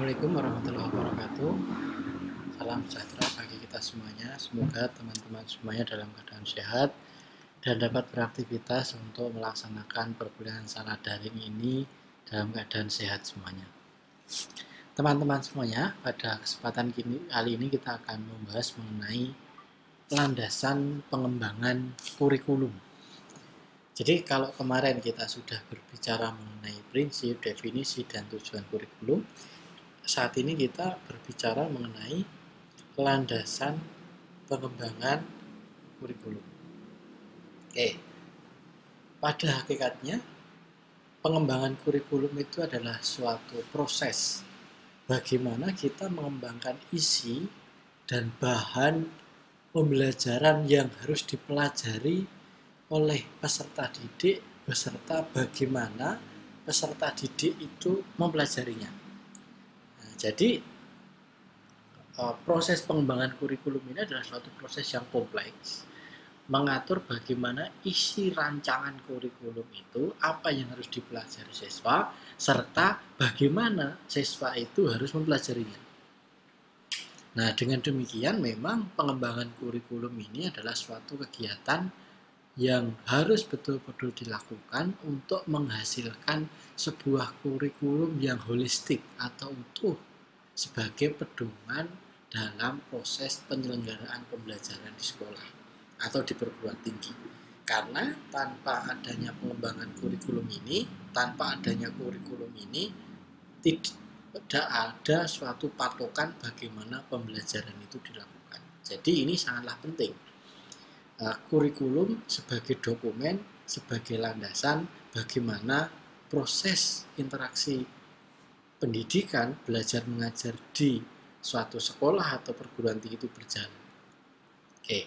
Assalamualaikum warahmatullahi wabarakatuh. Salam sejahtera bagi kita semuanya. Semoga teman-teman semuanya dalam keadaan sehat dan dapat beraktivitas untuk melaksanakan perkuliahan secara daring ini dalam keadaan sehat semuanya. Teman-teman semuanya, pada kesempatan kali ini kita akan membahas mengenai landasan pengembangan kurikulum. Jadi kalau kemarin kita sudah berbicara mengenai prinsip, definisi, dan tujuan kurikulum, saat ini kita berbicara mengenai landasan pengembangan kurikulum. Oke, pada hakikatnya pengembangan kurikulum itu adalah suatu proses bagaimana kita mengembangkan isi dan bahan pembelajaran yang harus dipelajari oleh peserta didik beserta bagaimana peserta didik itu mempelajarinya. Nah, jadi proses pengembangan kurikulum ini adalah suatu proses yang kompleks, mengatur bagaimana isi rancangan kurikulum itu, apa yang harus dipelajari siswa, serta bagaimana siswa itu harus mempelajarinya. Nah, dengan demikian memang pengembangan kurikulum ini adalah suatu kegiatan yang harus betul-betul dilakukan untuk menghasilkan sebuah kurikulum yang holistik atau utuh sebagai pedoman dalam proses penyelenggaraan pembelajaran di sekolah atau di perguruan tinggi. Karena tanpa adanya pengembangan kurikulum ini, tidak ada suatu patokan bagaimana pembelajaran itu dilakukan. Jadi ini sangatlah penting. Kurikulum sebagai dokumen, sebagai landasan bagaimana proses interaksi pendidikan, belajar mengajar di suatu sekolah atau perguruan tinggi itu berjalan. Oke.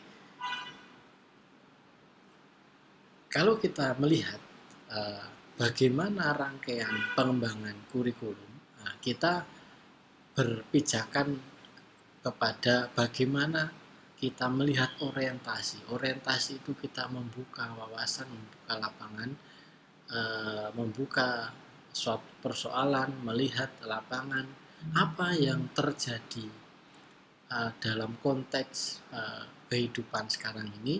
Kalau kita melihat bagaimana rangkaian pengembangan kurikulum, kita berpijakan kepada bagaimana kita melihat orientasi. Orientasi itu kita membuka wawasan, membuka lapangan, membuka suatu persoalan, melihat lapangan, apa yang terjadi dalam konteks kehidupan sekarang ini,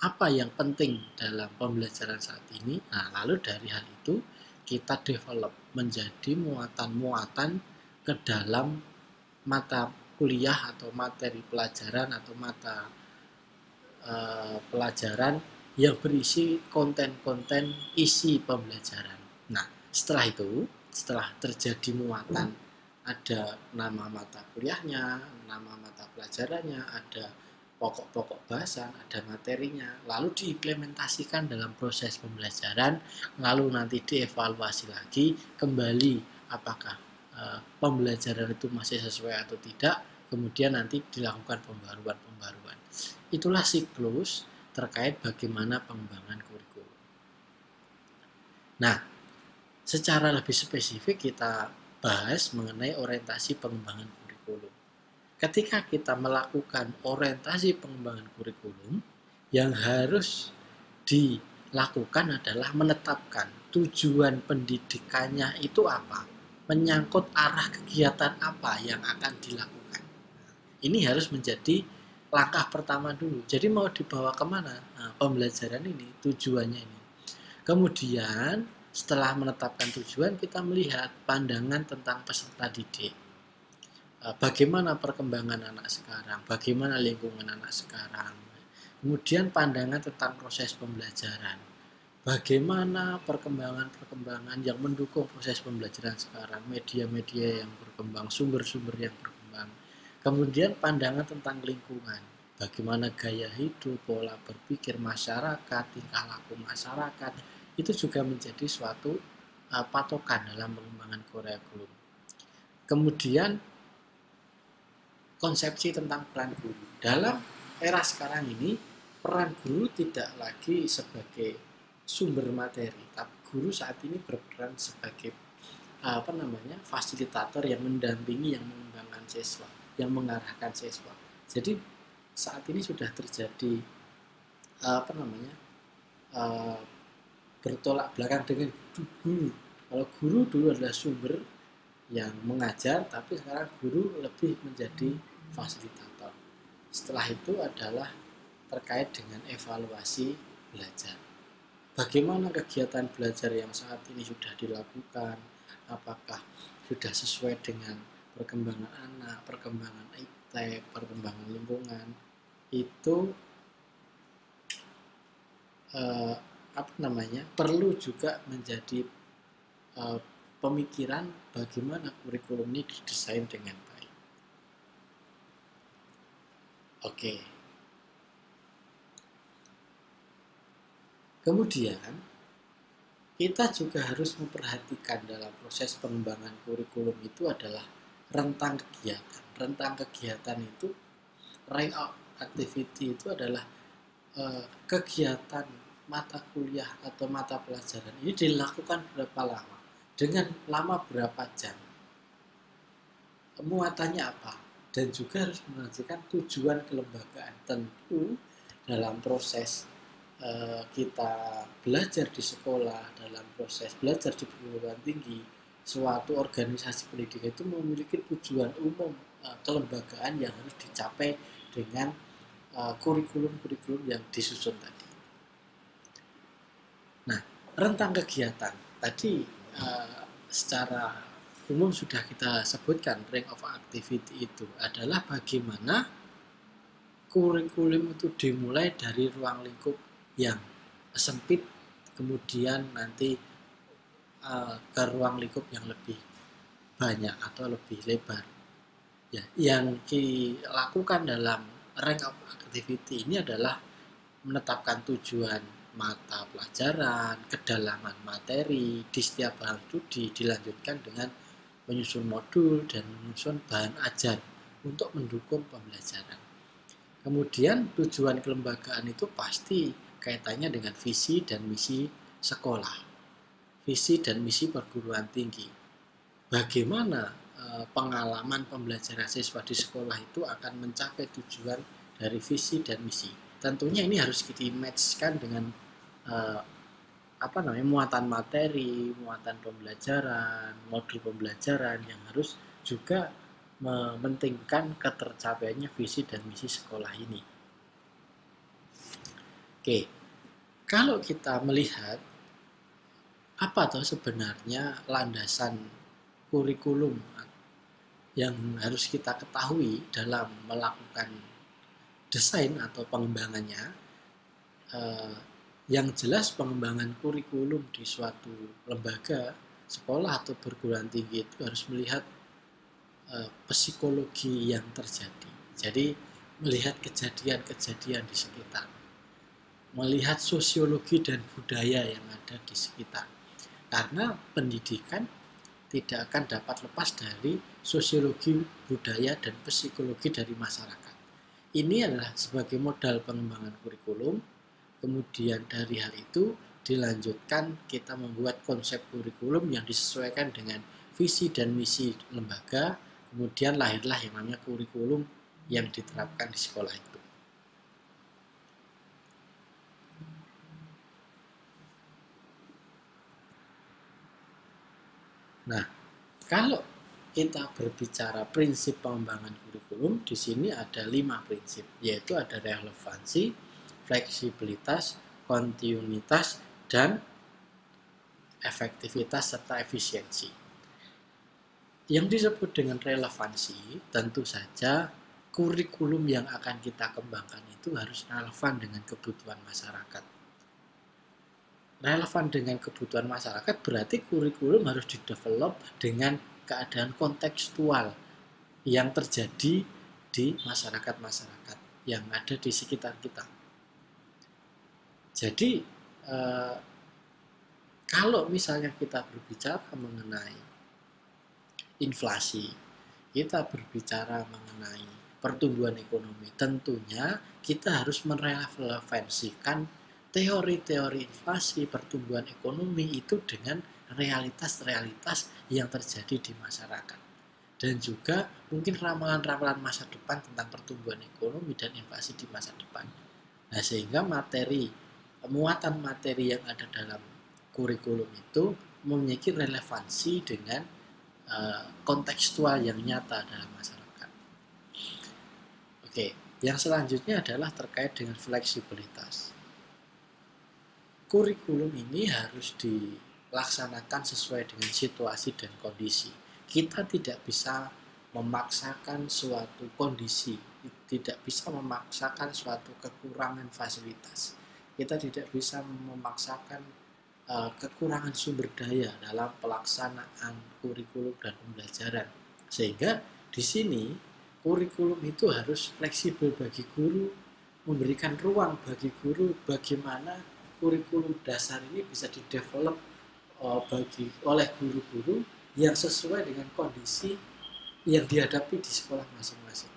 apa yang penting dalam pembelajaran saat ini. Nah, lalu dari hal itu kita develop menjadi muatan-muatan ke dalam mata kuliah atau materi pelajaran atau mata pelajaran yang berisi konten-konten isi pembelajaran. Nah, setelah itu, setelah terjadi muatan, ada nama mata kuliahnya, nama mata pelajarannya, ada pokok-pokok bahasan, ada materinya, lalu diimplementasikan dalam proses pembelajaran, lalu nanti dievaluasi lagi kembali apakah pembelajaran itu masih sesuai atau tidak, kemudian nanti dilakukan pembaruan-pembaruan. Itulah siklus terkait bagaimana pengembangan kurikulum. Nah, secara lebih spesifik kita bahas mengenai orientasi pengembangan kurikulum. Ketika kita melakukan orientasi pengembangan kurikulum, yang harus dilakukan adalah menetapkan tujuan pendidikannya itu apa, menyangkut arah kegiatan apa yang akan dilakukan. Ini harus menjadi langkah pertama dulu. Jadi mau dibawa kemana pembelajaran ini, tujuannya ini. Kemudian setelah menetapkan tujuan, kita melihat pandangan tentang peserta didik. Bagaimana perkembangan anak sekarang, bagaimana lingkungan anak sekarang. Kemudian pandangan tentang proses pembelajaran. Bagaimana perkembangan yang mendukung proses pembelajaran sekarang, media-media yang berkembang, sumber-sumber yang berkembang. Kemudian pandangan tentang lingkungan. Bagaimana gaya hidup, pola berpikir masyarakat, tingkah laku masyarakat, itu juga menjadi suatu patokan dalam pengembangan kurikulum. Kemudian konsepsi tentang peran guru. Dalam era sekarang ini, peran guru tidak lagi sebagai sumber materi, tapi guru saat ini berperan sebagai fasilitator yang mendampingi, yang mengembangkan siswa, yang mengarahkan siswa. Jadi saat ini sudah terjadi bertolak belakang dengan guru. Kalau guru dulu adalah sumber yang mengajar, tapi sekarang guru lebih menjadi fasilitator. Setelah itu adalah terkait dengan evaluasi belajar. Bagaimana kegiatan belajar yang saat ini sudah dilakukan? Apakah sudah sesuai dengan perkembangan anak, perkembangan iptek, perkembangan lingkungan? Itu perlu juga menjadi pemikiran bagaimana kurikulum ini didesain dengan baik. Oke. Kemudian kita juga harus memperhatikan dalam proses pengembangan kurikulum itu adalah rentang kegiatan. Rentang kegiatan itu, range of activity itu adalah kegiatan mata kuliah atau mata pelajaran ini dilakukan berapa lama, dengan lama berapa jam, muatannya apa, dan juga harus menunjukkan tujuan kelembagaan. Tentu dalam proses kita belajar di sekolah, dalam proses belajar di perguruan tinggi, suatu organisasi pendidikan itu memiliki tujuan umum kelembagaan yang harus dicapai dengan kurikulum-kurikulum yang disusun tadi. Nah, rentang kegiatan tadi secara umum sudah kita sebutkan. Range of activity itu adalah bagaimana kurikulum itu dimulai dari ruang lingkup yang sempit, kemudian nanti ke ruang lingkup yang lebih banyak atau lebih lebar. Ya, yang dilakukan dalam range of activity ini adalah menetapkan tujuan mata pelajaran, kedalaman materi di setiap bahan studi, dilanjutkan dengan menyusun modul dan menyusun bahan ajar untuk mendukung pembelajaran. Kemudian tujuan kelembagaan itu pasti kaitannya dengan visi dan misi sekolah, visi dan misi perguruan tinggi. Bagaimana pengalaman pembelajaran siswa di sekolah itu akan mencapai tujuan dari visi dan misi. Tentunya ini harus kita match-kan dengan muatan materi, muatan pembelajaran, modul pembelajaran yang harus juga mementingkan ketercapaiannya visi dan misi sekolah ini. Oke, kalau kita melihat apa sebenarnya landasan kurikulum yang harus kita ketahui dalam melakukan desain atau pengembangannya, yang jelas pengembangan kurikulum di suatu lembaga, sekolah atau perguruan tinggi itu harus melihat psikologi yang terjadi. Jadi melihat kejadian-kejadian di sekitar, melihat sosiologi dan budaya yang ada di sekitar. Karena pendidikan tidak akan dapat lepas dari sosiologi, budaya, dan psikologi dari masyarakat. Ini adalah sebagai modal pengembangan kurikulum. Kemudian dari hal itu dilanjutkan kita membuat konsep kurikulum yang disesuaikan dengan visi dan misi lembaga. Kemudian lahirlah yang namanya kurikulum yang diterapkan di sekolah itu. Nah, kalau kita berbicara prinsip pengembangan kurikulum, di sini ada 5 prinsip, yaitu ada relevansi, fleksibilitas, kontinuitas, dan efektivitas serta efisiensi. Yang disebut dengan relevansi, tentu saja kurikulum yang akan kita kembangkan itu harus relevan dengan kebutuhan masyarakat. Relevan dengan kebutuhan masyarakat berarti kurikulum harus didevelop dengan keadaan kontekstual yang terjadi di masyarakat-masyarakat yang ada di sekitar kita. Jadi kalau misalnya kita berbicara mengenai inflasi, kita berbicara mengenai pertumbuhan ekonomi, tentunya kita harus merelevansikan teori-teori inflasi, pertumbuhan ekonomi itu dengan realitas-realitas yang terjadi di masyarakat. Dan juga mungkin ramalan-ramalan masa depan tentang pertumbuhan ekonomi dan inflasi di masa depan. Nah, sehingga muatan materi yang ada dalam kurikulum itu memiliki relevansi dengan kontekstual yang nyata dalam masyarakat. Oke, yang selanjutnya adalah terkait dengan fleksibilitas. Kurikulum ini harus dilaksanakan sesuai dengan situasi dan kondisi. Kita tidak bisa memaksakan suatu kondisi, tidak bisa memaksakan suatu kekurangan fasilitas. Kita tidak bisa memaksakan kekurangan sumber daya dalam pelaksanaan kurikulum dan pembelajaran. Sehingga di sini kurikulum itu harus fleksibel bagi guru, memberikan ruang bagi guru bagaimana kurikulum dasar ini bisa didevelop oleh guru-guru yang sesuai dengan kondisi yang dihadapi di sekolah masing-masing.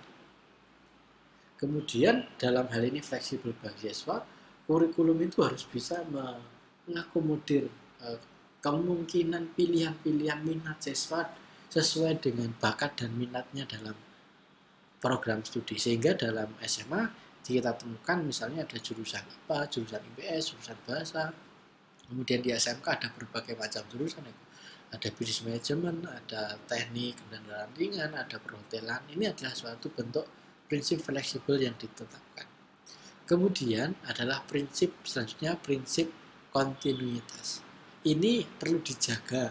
Kemudian dalam hal ini fleksibel bagi siswa, kurikulum itu harus bisa mengakomodir kemungkinan pilihan-pilihan minat siswa sesuai dengan bakat dan minatnya dalam program studi. Sehingga dalam SMA kita temukan misalnya ada jurusan IPA, jurusan IPS, jurusan bahasa. Kemudian di SMK ada berbagai macam jurusan. Ada bisnis manajemen, ada teknik kendaraan ringan, ada perhotelan. Ini adalah suatu bentuk prinsip fleksibel yang ditetapkan. Kemudian adalah prinsip selanjutnya, prinsip kontinuitas. Ini perlu dijaga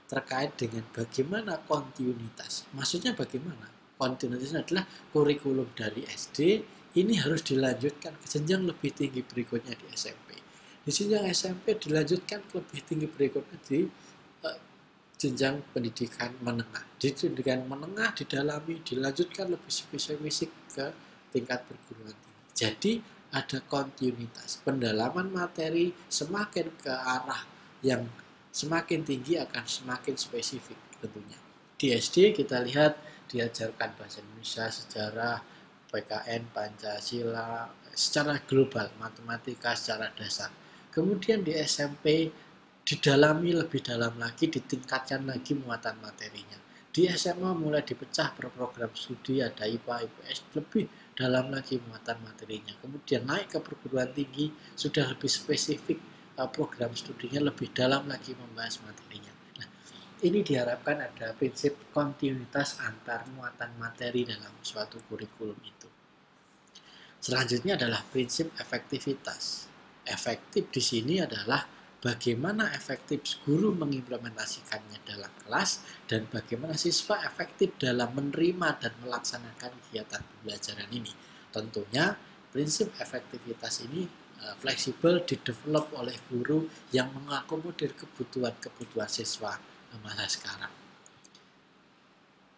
terkait dengan bagaimana kontinuitas. Maksudnya bagaimana? Kontinuitas adalah kurikulum dari SD ini harus dilanjutkan ke jenjang lebih tinggi berikutnya di SMP. Di jenjang SMP dilanjutkan ke lebih tinggi berikutnya di jenjang pendidikan menengah. Di pendidikan menengah didalami, dilanjutkan lebih spesifik ke tingkat perguruan tinggi. Jadi ada kontinuitas. Pendalaman materi semakin ke arah yang semakin tinggi akan semakin spesifik tentunya. Di SD kita lihat diajarkan bahasa Indonesia, sejarah, PKN, Pancasila, secara global, matematika secara dasar. Kemudian di SMP didalami lebih dalam lagi, ditingkatkan lagi muatan materinya. Di SMA mulai dipecah per program studi, ada IPA, IPS, lebih dalam lagi muatan materinya. Kemudian naik ke perguruan tinggi, sudah lebih spesifik program studinya, lebih dalam lagi membahas materinya. Nah, ini diharapkan ada prinsip kontinuitas antar muatan materi dalam suatu kurikulum itu. Selanjutnya adalah prinsip efektivitas. Efektif di sini adalah bagaimana efektif guru mengimplementasikannya dalam kelas dan bagaimana siswa efektif dalam menerima dan melaksanakan kegiatan pembelajaran ini. Tentunya prinsip efektivitas ini fleksibel didevelop oleh guru yang mengakomodir kebutuhan siswa masa sekarang.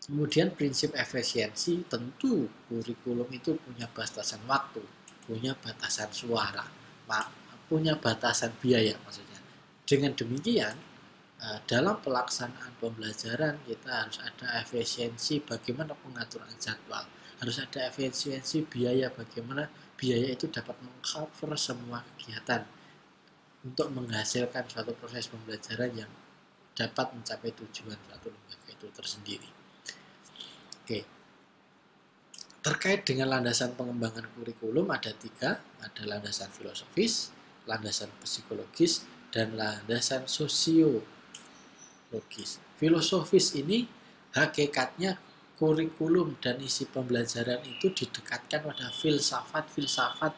Kemudian prinsip efisiensi, tentu kurikulum itu punya batasan waktu, punya batasan suara, punya batasan biaya maksudnya. Dengan demikian, dalam pelaksanaan pembelajaran kita harus ada efisiensi bagaimana pengaturan jadwal, harus ada efisiensi biaya bagaimana biaya itu dapat mengcover semua kegiatan untuk menghasilkan suatu proses pembelajaran yang dapat mencapai tujuan suatu lembaga itu tersendiri. Oke. Terkait dengan landasan pengembangan kurikulum ada 3, ada landasan filosofis, landasan psikologis, dan landasan sosiologis. Filosofis ini hakikatnya kurikulum dan isi pembelajaran itu didekatkan pada filsafat-filsafat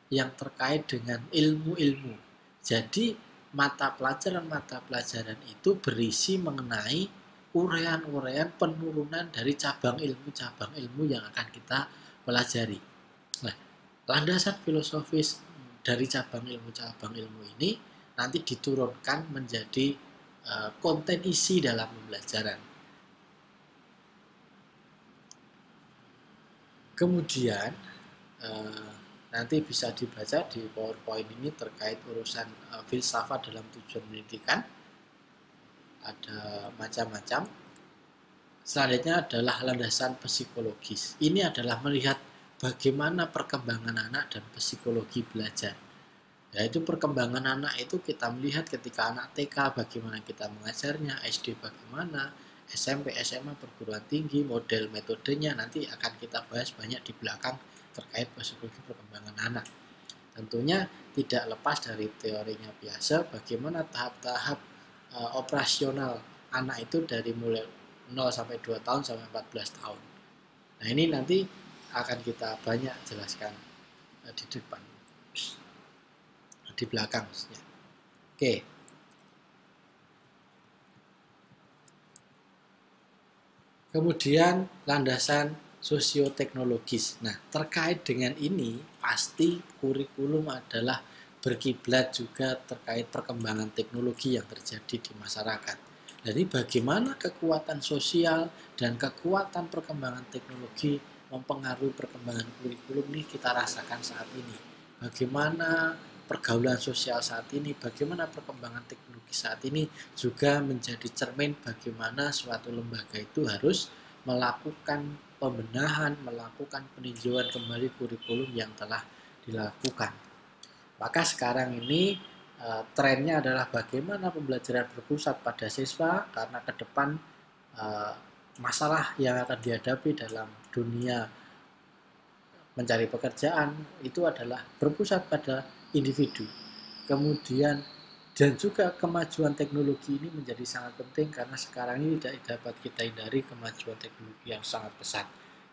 yang terkait dengan ilmu-ilmu. Jadi mata pelajaran itu berisi mengenai uraian-uraian penurunan dari cabang ilmu yang akan kita pelajari. Nah, landasan filosofis dari cabang ilmu ini nanti diturunkan menjadi konten isi dalam pembelajaran. Kemudian nanti bisa dibaca di PowerPoint ini terkait urusan filsafat dalam tujuan pendidikan. Ada macam-macam. Selanjutnya adalah landasan psikologis. Ini adalah melihat bagaimana perkembangan anak dan psikologi belajar. Yaitu perkembangan anak itu kita melihat ketika anak TK bagaimana kita mengajarnya, SD bagaimana, SMP, SMA, perguruan tinggi, model metodenya nanti akan kita bahas banyak di belakang terkait psikologi perkembangan anak. Tentunya tidak lepas dari teorinya biasa bagaimana tahap-tahap operasional anak itu dari mulai 0 sampai 2 tahun sampai 14 tahun. Nah, ini nanti akan kita banyak jelaskan di depan, di belakang maksudnya. Oke. Kemudian landasan sosioteknologis. Nah, terkait dengan ini pasti kurikulum adalah berkiblat juga terkait perkembangan teknologi yang terjadi di masyarakat. Jadi bagaimana kekuatan sosial dan kekuatan perkembangan teknologi mempengaruhi perkembangan kurikulum ini kita rasakan saat ini. Bagaimana pergaulan sosial saat ini, bagaimana perkembangan teknologi saat ini juga menjadi cermin bagaimana suatu lembaga itu harus melakukan pembenahan, melakukan peninjauan kembali kurikulum yang telah dilakukan. Maka sekarang ini trennya adalah bagaimana pembelajaran berpusat pada siswa, karena ke depan masalah yang akan dihadapi dalam dunia mencari pekerjaan itu adalah berpusat pada individu. Kemudian dan juga kemajuan teknologi ini menjadi sangat penting karena sekarang ini tidak dapat kita hindari kemajuan teknologi yang sangat pesat.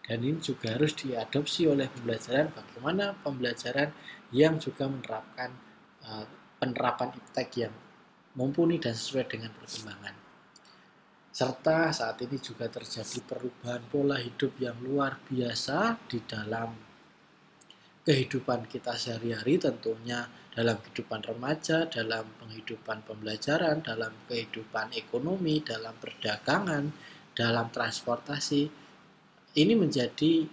Dan ini juga harus diadopsi oleh pembelajaran, bagaimana pembelajaran yang juga menerapkan penerapan iptek yang mumpuni dan sesuai dengan perkembangan. Serta saat ini juga terjadi perubahan pola hidup yang luar biasa di dalam kehidupan kita sehari-hari, tentunya dalam kehidupan remaja, dalam penghidupan pembelajaran, dalam kehidupan ekonomi, dalam perdagangan, dalam transportasi. Ini menjadi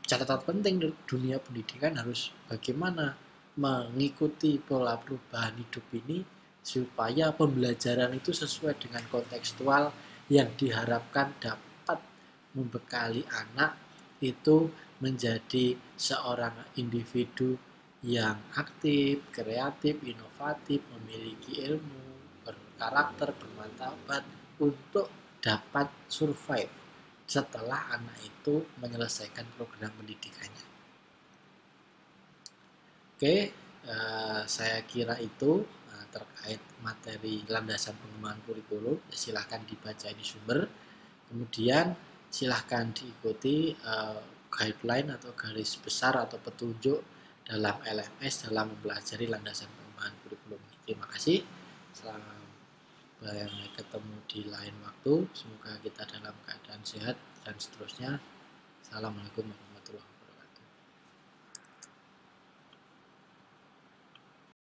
catatan penting dunia pendidikan, harus bagaimana mengikuti pola perubahan hidup ini supaya pembelajaran itu sesuai dengan kontekstual yang diharapkan dapat membekali anak itu menjadi seorang individu yang aktif, kreatif, inovatif, memiliki ilmu, berkarakter, bermartabat untuk dapat survive setelah anak itu menyelesaikan program pendidikannya. Oke, saya kira itu terkait materi landasan pengembangan kurikulum. Silahkan dibaca di sumber, kemudian silahkan diikuti guideline atau garis besar atau petunjuk dalam LMS dalam mempelajari landasan pengembangan kurikulum. Terima kasih. Sampai ketemu di lain waktu. Semoga kita dalam keadaan sehat dan seterusnya. Assalamualaikum warahmatullahi wabarakatuh.